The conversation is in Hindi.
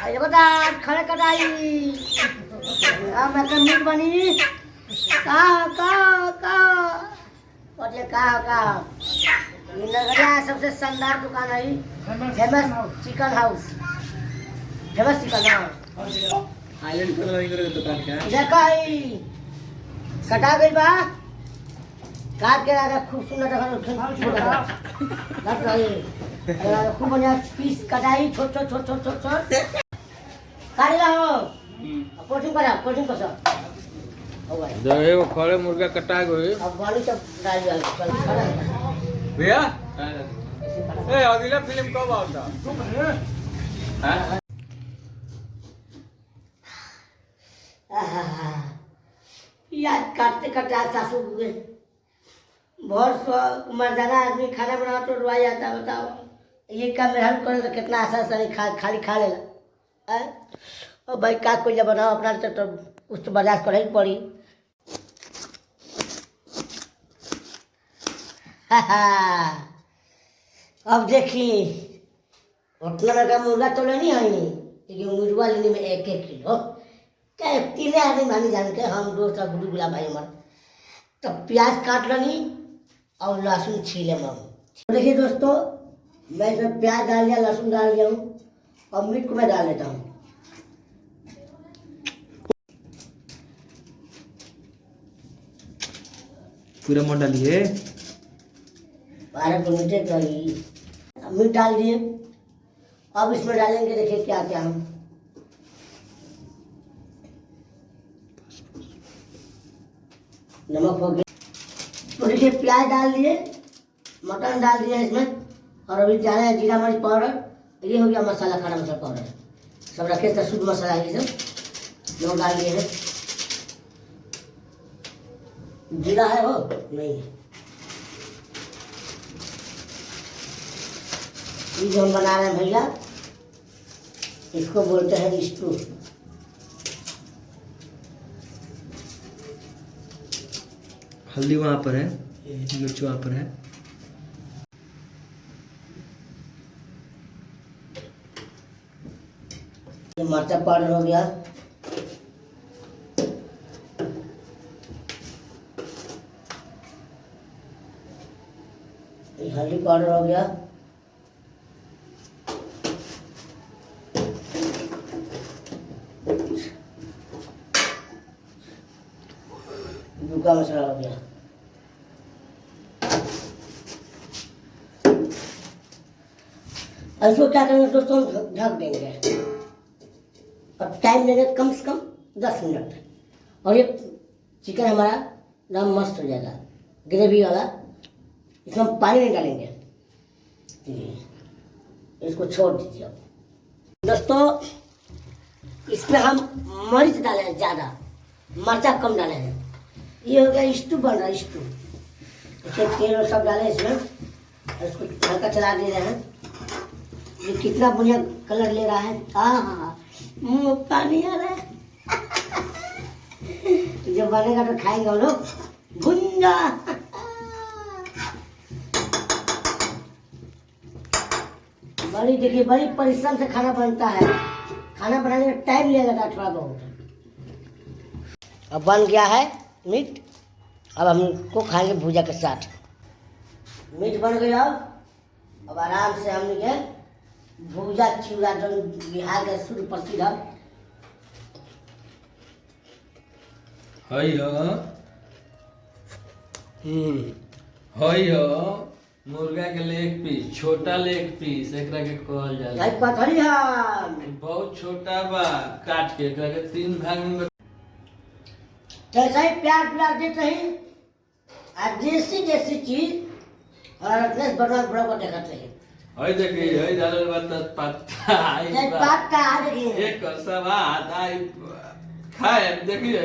अरे बता खड़े कटाई अब मैं मीट बनी ये नगरिया सबसे शानदार दुकान है famous chicken house famous chicken house island पर दुकान क्या है देखा कटा गई बा काट के आगे खूब सुंदर खूब बढ़िया पीस कटाई छोट छोट छोट छोट छोट छोट काट लो पोटिंग करा पोटिंग कर सब जो है वो खड़े मुर्गा कटा गए अब वाली सब डाल दिया चल भैया ए अगला फिल्म कब आता हां याद काटते काटते आज सासू हुए बहुत मर्दाना आदमी खाना बनाओ तो रुआ जाता है बताओ ये काम में हेल्प करे तो कितना आसान खाली खा लेला और भाई का कोई जब बनाओ अपना तो कुछ तो बर्दाश्त कर ही पड़ी अब देखी उतना का मुर्गा तो लेनी है लेकिन मुर्गा लेने में 1-1 किलो क्या तीन आदमी भानी जान के हम दोस्त और गुड्डू गुलाब भाई हमारे तो प्याज काट लेनी और लहसुन छीले मम तो देखिए दोस्तों मैं इसमें प्याज डाल दिया लहसुन डाल दिया हूँ और मीट को मैं डाल देता हूँ पूरा मोड़ डालिए 12 मीटर करी मीट डाल दिए अब इसमें डालेंगे देखिए क्या क्या हम नमक हो गया तो देखिए प्याज डाल दिए मटन डाल दिया इसमें और अभी डाले हैं जीरा मर्च पाउडर ये हो गया मसाला खड़ा मसाला पाउडर सब रखे थे शुद्ध मसाला है ये सब जो डाल दिए हैं जीरा है वो नहीं ये जो हम बना रहे हैं भैया इसको बोलते हैं स्टू हल्दी वहाँ पर है मिर्च वहाँ पर है मर्चा पाउडर हो गया हल्दी पाउडर हो गया दूसरा मसाला हो गया इसको क्या करेंगे दोस्तों ढक देंगे और टाइम लेंगे कम से कम 10 मिनट और ये चिकन हमारा एकदम मस्त हो जाएगा ग्रेवी वाला इसमें हम पानी नहीं डालेंगे इसको छोड़ दीजिए अब दोस्तों इसमें हम मरीच डाले हैं ज़्यादा मर्चा कम डाले हैं ये हो गया स्टू बन रहा है स्टू इसमें तेल और सब डाले इसमें और इसको हल्का चला दे रहे हैं ये कितना बढ़िया कलर ले रहा है हाँ मुँह में पानी आ रहा है जब बनेगा तो खाएंगे हम लोग भुंजा बड़ी देखिए बड़ी परिश्रम से खाना बनता है खाना बनाने में टाइम लगेगा थोड़ा बहुत अब बन गया है मीट अब हम इसको खाएंगे भुजा के साथ मीट बन गया अब आराम से हम ये भुजा चिड़ा जो बिहार के शुद्ध प्रसिद्ध है मुर्गा के लेग पीस छोटा लेग पीस एकरा के कहल जाला पथरी है बहुत छोटा बा काट के एकरा के 3 भाग में जैसा ही प्यार प्यार देते ही और जैसी चीज और अपने बर्बाद बड़ा को दिखाते हैं हई देखिए हई डालल बात पत्ता पत्ता देखिए एक सवा आधा खाए देखिए